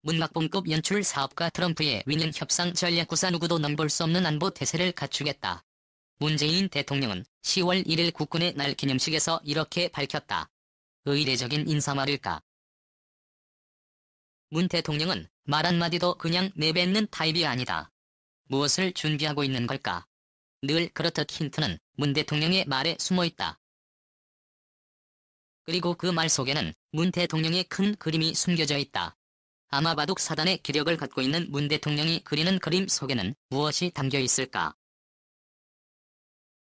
문학봉급 연출 사업가 트럼프의 위년 협상 전략구사 누구도 넘볼 수 없는 안보 태세를 갖추겠다. 문재인 대통령은 10월 1일 국군의 날 기념식에서 이렇게 밝혔다. 의례적인 인사말일까? 문 대통령은 말 한마디도 그냥 내뱉는 타입이 아니다. 무엇을 준비하고 있는 걸까? 늘 그렇듯 힌트는 문 대통령의 말에 숨어있다. 그리고 그 말 속에는 문 대통령의 큰 그림이 숨겨져 있다. 아마 바둑 사단의 기력을 갖고 있는 문 대통령이 그리는 그림 속에는 무엇이 담겨 있을까?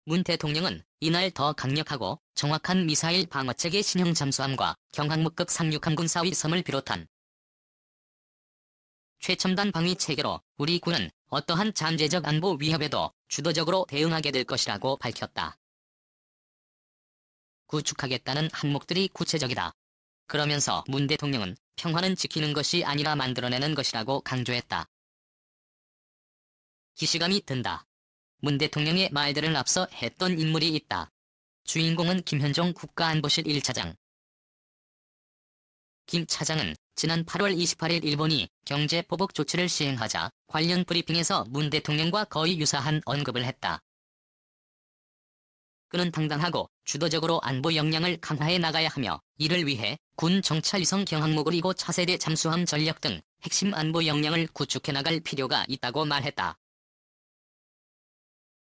문 대통령은 이날 더 강력하고 정확한 미사일 방어체계 신형 잠수함과 경항목급 상륙함 군사위 섬을 비롯한 최첨단 방위 체계로 우리 군은 어떠한 잠재적 안보 위협에도 주도적으로 대응하게 될 것이라고 밝혔다. 구축하겠다는 항목들이 구체적이다. 그러면서 문 대통령은 평화는 지키는 것이 아니라 만들어내는 것이라고 강조했다. 기시감이 든다. 문 대통령의 말들을 앞서 했던 인물이 있다. 주인공은 김현종 국가안보실 1차장. 김 차장은 지난 8월 28일 일본이 경제보복 조치를 시행하자 관련 브리핑에서 문 대통령과 거의 유사한 언급을 했다. 그는 당당하고 주도적으로 안보 역량을 강화해 나가야 하며 이를 위해 군 정찰 위성 경항모 그리고 차세대 잠수함 전력 등 핵심 안보 역량을 구축해 나갈 필요가 있다고 말했다.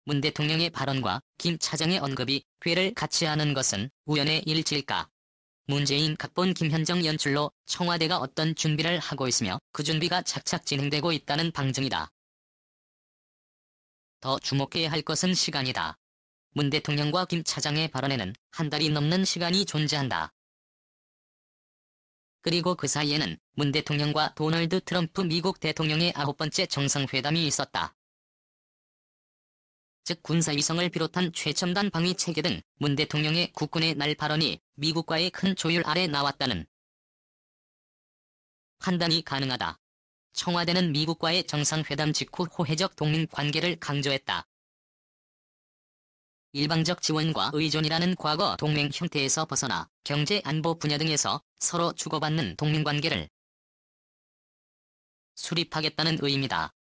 문 대통령의 발언과 김 차장의 언급이 궤를 같이 하는 것은 우연의 일치일까? 문재인 각본 김현정 연출로 청와대가 어떤 준비를 하고 있으며 그 준비가 착착 진행되고 있다는 방증이다. 더 주목해야 할 것은 시간이다. 문 대통령과 김 차장의 발언에는 한 달이 넘는 시간이 존재한다. 그리고 그 사이에는 문 대통령과 도널드 트럼프 미국 대통령의 9번째 정상회담이 있었다. 즉 군사위성을 비롯한 최첨단 방위체계 등 문 대통령의 국군의 날 발언이 미국과의 큰 조율 아래 나왔다는 판단이 가능하다. 청와대는 미국과의 정상회담 직후 호혜적 동맹관계를 강조했다. 일방적 지원과 의존이라는 과거 동맹 형태에서 벗어나 경제 안보 분야 등에서 서로 주고받는 동맹관계를 수립하겠다는 의미다.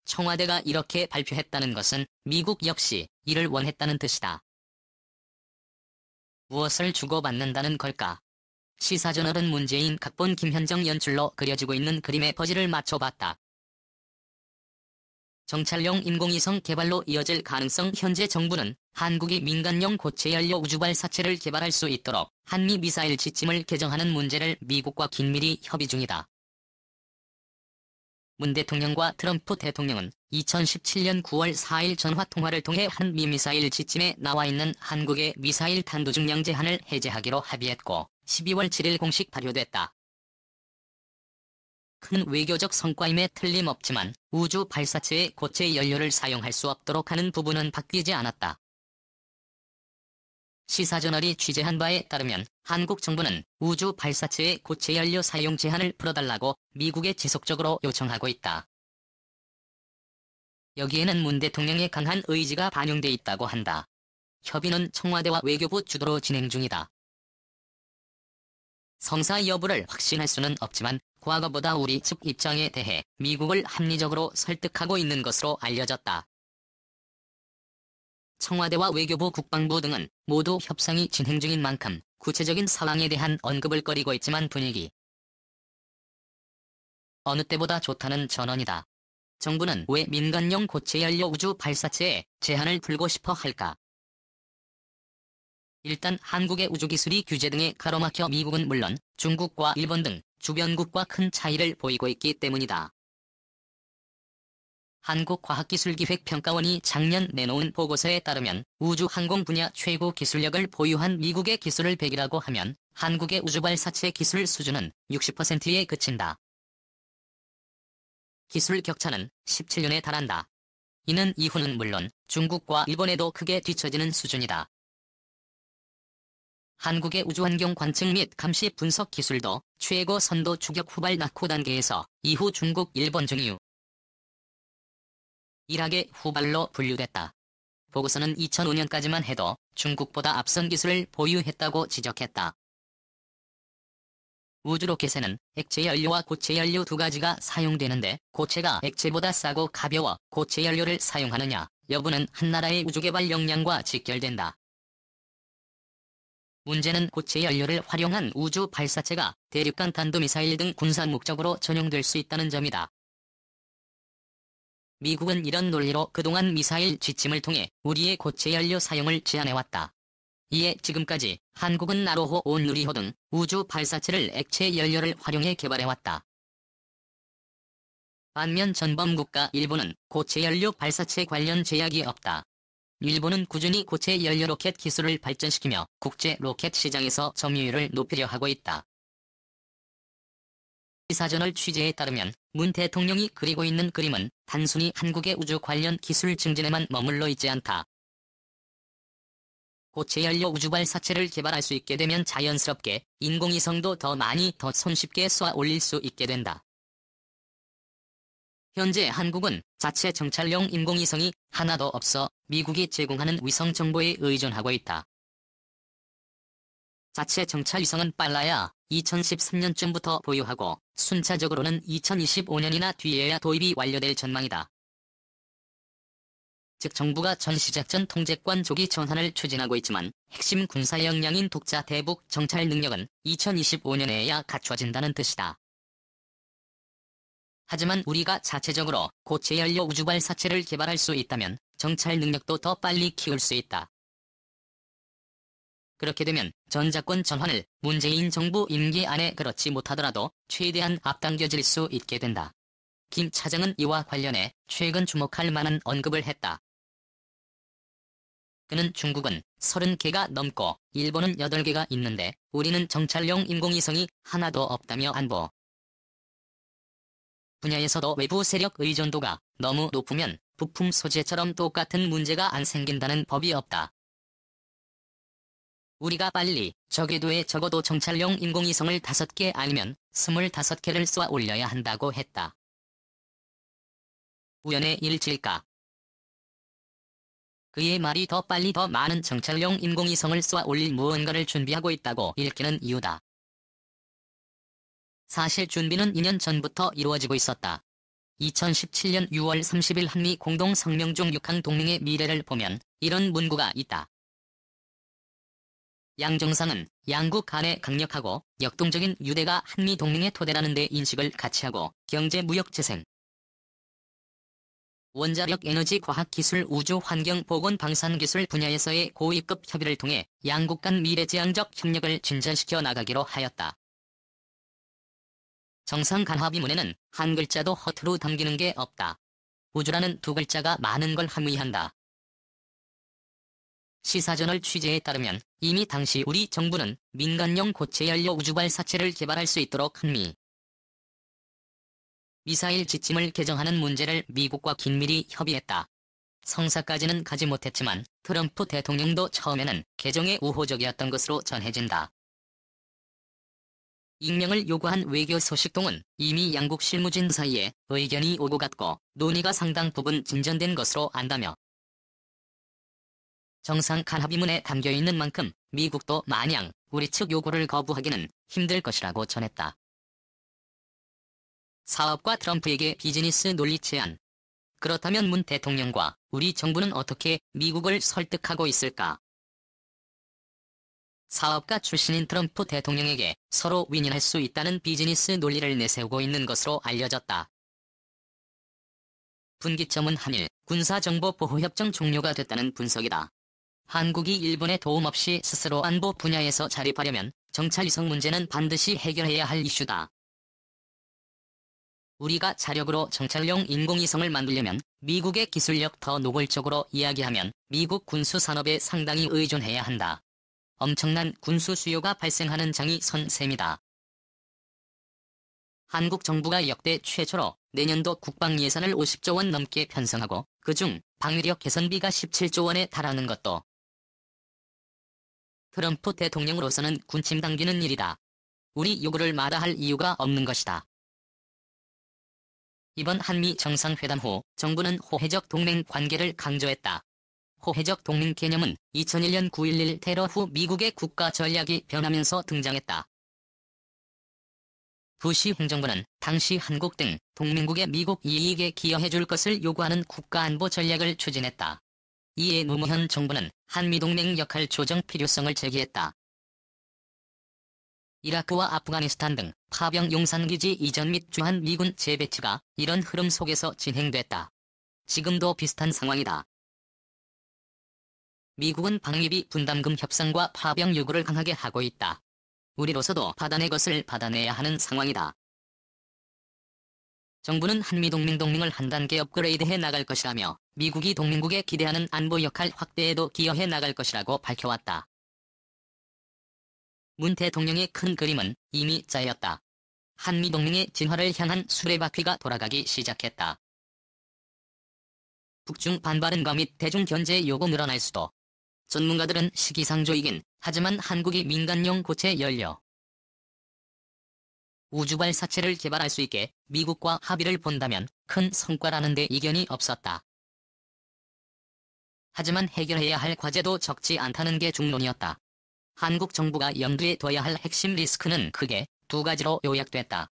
청와대가 이렇게 발표했다는 것은 미국 역시 이를 원했다는 뜻이다. 무엇을 주고받는다는 걸까? 시사저널은 문재인 각본 김현정 연출로 그려지고 있는 그림의 퍼즐을 맞춰봤다. 정찰용 인공위성 개발로 이어질 가능성. 현재 정부는 한국이 민간용 고체연료 우주발사체를 개발할 수 있도록 한미 미사일 지침을 개정하는 문제를 미국과 긴밀히 협의 중이다. 문 대통령과 트럼프 대통령은 2017년 9월 4일 전화통화를 통해 한미 미사일 지침에 나와 있는 한국의 미사일 탄도중량 제한을 해제하기로 합의했고 12월 7일 공식 발효됐다. 큰 외교적 성과임에 틀림없지만 우주 발사체의 고체 연료를 사용할 수 없도록 하는 부분은 바뀌지 않았다. 시사저널이 취재한 바에 따르면 한국 정부는 우주 발사체의 고체 연료 사용 제한을 풀어달라고 미국에 지속적으로 요청하고 있다. 여기에는 문 대통령의 강한 의지가 반영돼 있다고 한다. 협의는 청와대와 외교부 주도로 진행 중이다. 성사 여부를 확신할 수는 없지만 과거보다 우리 측 입장에 대해 미국을 합리적으로 설득하고 있는 것으로 알려졌다. 청와대와 외교부 국방부 등은 모두 협상이 진행 중인 만큼 구체적인 상황에 대한 언급을 꺼리고 있지만 분위기 어느 때보다 좋다는 전언이다. 정부는 왜 민간용 고체연료 우주 발사체에 제한을 풀고 싶어 할까? 일단 한국의 우주기술이 규제 등에 가로막혀 미국은 물론 중국과 일본 등 주변국과 큰 차이를 보이고 있기 때문이다. 한국과학기술기획평가원이 작년 내놓은 보고서에 따르면 우주항공 분야 최고 기술력을 보유한 미국의 기술을 100이라고 하면 한국의 우주발사체 기술 수준은 60%에 그친다. 기술 격차는 17년에 달한다. 이는 이후는 물론 중국과 일본에도 크게 뒤처지는 수준이다. 한국의 우주환경 관측 및 감시 분석 기술도 최고 선도 추격 후발 낙후 단계에서 이후 중국, 일본 중유 일학의 후발로 분류됐다. 보고서는 2005년까지만 해도 중국보다 앞선 기술을 보유했다고 지적했다. 우주 로켓에는 액체 연료와 고체 연료 두 가지가 사용되는데 고체가 액체보다 싸고 가벼워 고체 연료를 사용하느냐 여부는 한 나라의 우주 개발 역량과 직결된다. 문제는 고체 연료를 활용한 우주 발사체가 대륙간 탄도미사일 등 군사 목적으로 전용될 수 있다는 점이다. 미국은 이런 논리로 그동안 미사일 지침을 통해 우리의 고체 연료 사용을 제한해왔다. 이에 지금까지 한국은 나로호, 온누리호 등 우주 발사체를 액체 연료를 활용해 개발해왔다. 반면 전범국가 일본은 고체 연료 발사체 관련 제약이 없다. 일본은 꾸준히 고체 연료 로켓 기술을 발전시키며 국제 로켓 시장에서 점유율을 높이려 하고 있다. 시사저널 취재에 따르면 문 대통령이 그리고 있는 그림은 단순히 한국의 우주 관련 기술 증진에만 머물러 있지 않다. 고체 연료 우주 발사체를 개발할 수 있게 되면 자연스럽게 인공위성도 더 많이 더 손쉽게 쏘아 올릴 수 있게 된다. 현재 한국은 자체 정찰용 인공위성이 하나도 없어 미국이 제공하는 위성 정보에 의존하고 있다. 자체 정찰위성은 빨라야 2013년쯤부터 보유하고 순차적으로는 2025년이나 뒤에야 도입이 완료될 전망이다. 즉 정부가 전시작전 통제권 조기 전환을 추진하고 있지만 핵심 군사 역량인 독자 대북 정찰 능력은 2025년에야 갖춰진다는 뜻이다. 하지만 우리가 자체적으로 고체 연료 우주 발사체를 개발할 수 있다면 정찰 능력도 더 빨리 키울 수 있다. 그렇게 되면 전자권 전환을 문재인 정부 임기 안에 그렇지 못하더라도 최대한 앞당겨질 수 있게 된다. 김 차장은 이와 관련해 최근 주목할 만한 언급을 했다. 그는 중국은 30개가 넘고 일본은 8개가 있는데 우리는 정찰용 인공위성이 하나도 없다며 안보 분야에서도 외부 세력 의존도가 너무 높으면 부품 소재처럼 똑같은 문제가 안 생긴다는 법이 없다. 우리가 빨리 저궤도에 적어도 정찰용 인공위성을 5개 아니면 25개를 쏘아 올려야 한다고 했다. 우연의 일치일까? 그의 말이 더 빨리 더 많은 정찰용 인공위성을 쏘아 올릴 무언가를 준비하고 있다고 읽히는 이유다. 사실 준비는 2년 전부터 이루어지고 있었다. 2017년 6월 30일 한미 공동 성명 중 6항 동맹의 미래를 보면 이런 문구가 있다. 양 정상은 양국 간의 강력하고 역동적인 유대가 한미 동맹의 토대라는 데 인식을 같이 하고 경제, 무역, 재생, 원자력, 에너지, 과학기술, 우주, 환경, 보건, 방산기술 분야에서의 고위급 협의를 통해 양국 간 미래지향적 협력을 진전시켜 나가기로 하였다. 정상 간 합의문에는 한 글자도 허투루 담기는 게 없다. 우주라는 두 글자가 많은 걸 함의한다. 시사저널 취재에 따르면 이미 당시 우리 정부는 민간용 고체 연료 우주 발사체를 개발할 수 있도록 한미 미사일 지침을 개정하는 문제를 미국과 긴밀히 협의했다. 성사까지는 가지 못했지만 트럼프 대통령도 처음에는 개정에 우호적이었던 것으로 전해진다. 익명을 요구한 외교 소식통은 이미 양국 실무진 사이에 의견이 오고 갔고 논의가 상당 부분 진전된 것으로 안다며 정상 간 합의문에 담겨있는 만큼 미국도 마냥 우리 측 요구를 거부하기는 힘들 것이라고 전했다. 사업과 트럼프에게 비즈니스 논리 제안. 그렇다면 문 대통령과 우리 정부는 어떻게 미국을 설득하고 있을까? 사업가 출신인 트럼프 대통령에게 서로 윈윈할 수 있다는 비즈니스 논리를 내세우고 있는 것으로 알려졌다. 분기점은 한일 군사정보보호협정 종료가 됐다는 분석이다. 한국이 일본의 도움 없이 스스로 안보 분야에서 자립하려면 정찰위성 문제는 반드시 해결해야 할 이슈다. 우리가 자력으로 정찰용 인공위성을 만들려면 미국의 기술력 더 노골적으로 이야기하면 미국 군수산업에 상당히 의존해야 한다. 엄청난 군수 수요가 발생하는 장이 선 셈이다. 한국 정부가 역대 최초로 내년도 국방 예산을 50조 원 넘게 편성하고 그중 방위력 개선비가 17조 원에 달하는 것도 트럼프 대통령으로서는 군침 당기는 일이다. 우리 요구를 마다할 이유가 없는 것이다. 이번 한미 정상회담 후 정부는 호혜적 동맹 관계를 강조했다. 호혜적 동맹 개념은 2001년 9.11 테러 후 미국의 국가 전략이 변하면서 등장했다. 부시 행정부는 당시 한국 등 동맹국의 미국 이익에 기여해줄 것을 요구하는 국가안보 전략을 추진했다. 이에 노무현 정부는 한미동맹 역할 조정 필요성을 제기했다. 이라크와 아프가니스탄 등 파병 용산기지 이전 및 주한 미군 재배치가 이런 흐름 속에서 진행됐다. 지금도 비슷한 상황이다. 미국은 방위비 분담금 협상과 파병 요구를 강하게 하고 있다. 우리로서도 받아낼 것을 받아내야 하는 상황이다. 정부는 한미동맹을 한 단계 업그레이드해 나갈 것이라며 미국이 동맹국에 기대하는 안보 역할 확대에도 기여해 나갈 것이라고 밝혀왔다. 문 대통령의 큰 그림은 이미 짜였다. 한미동맹의 진화를 향한 수레바퀴가 돌아가기 시작했다. 북중 반발은가 및 대중 견제 요구 늘어날 수도. 전문가들은 시기상조이긴 하지만 한국이 민간용 고체 연료 우주발사체를 개발할 수 있게 미국과 합의를 본다면 큰 성과라는 데 이견이 없었다. 하지만 해결해야 할 과제도 적지 않다는 게 중론이었다. 한국 정부가 염두에 둬야 할 핵심 리스크는 크게 두 가지로 요약됐다.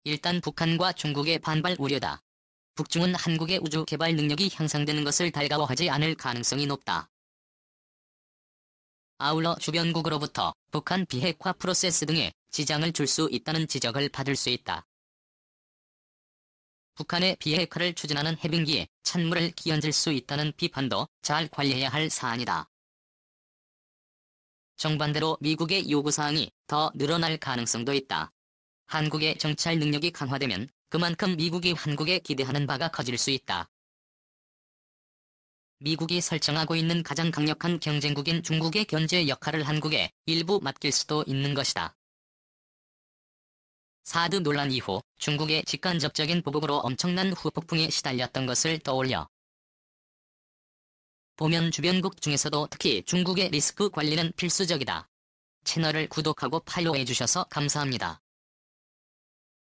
일단 북한과 중국의 반발 우려다. 북중은 한국의 우주 개발 능력이 향상되는 것을 달가워하지 않을 가능성이 높다. 아울러 주변국으로부터 북한 비핵화 프로세스 등에 지장을 줄 수 있다는 지적을 받을 수 있다. 북한의 비핵화를 추진하는 해빙기에 찬물을 끼얹을 수 있다는 비판도 잘 관리해야 할 사안이다. 정반대로 미국의 요구사항이 더 늘어날 가능성도 있다. 한국의 정찰 능력이 강화되면 그만큼 미국이 한국에 기대하는 바가 커질 수 있다. 미국이 설정하고 있는 가장 강력한 경쟁국인 중국의 견제 역할을 한국에 일부 맡길 수도 있는 것이다. 사드 논란 이후 중국의 직간접적인 보복으로 엄청난 후폭풍에 시달렸던 것을 떠올려 보면 주변국 중에서도 특히 중국의 리스크 관리는 필수적이다. 채널을 구독하고 팔로우해주셔서 감사합니다.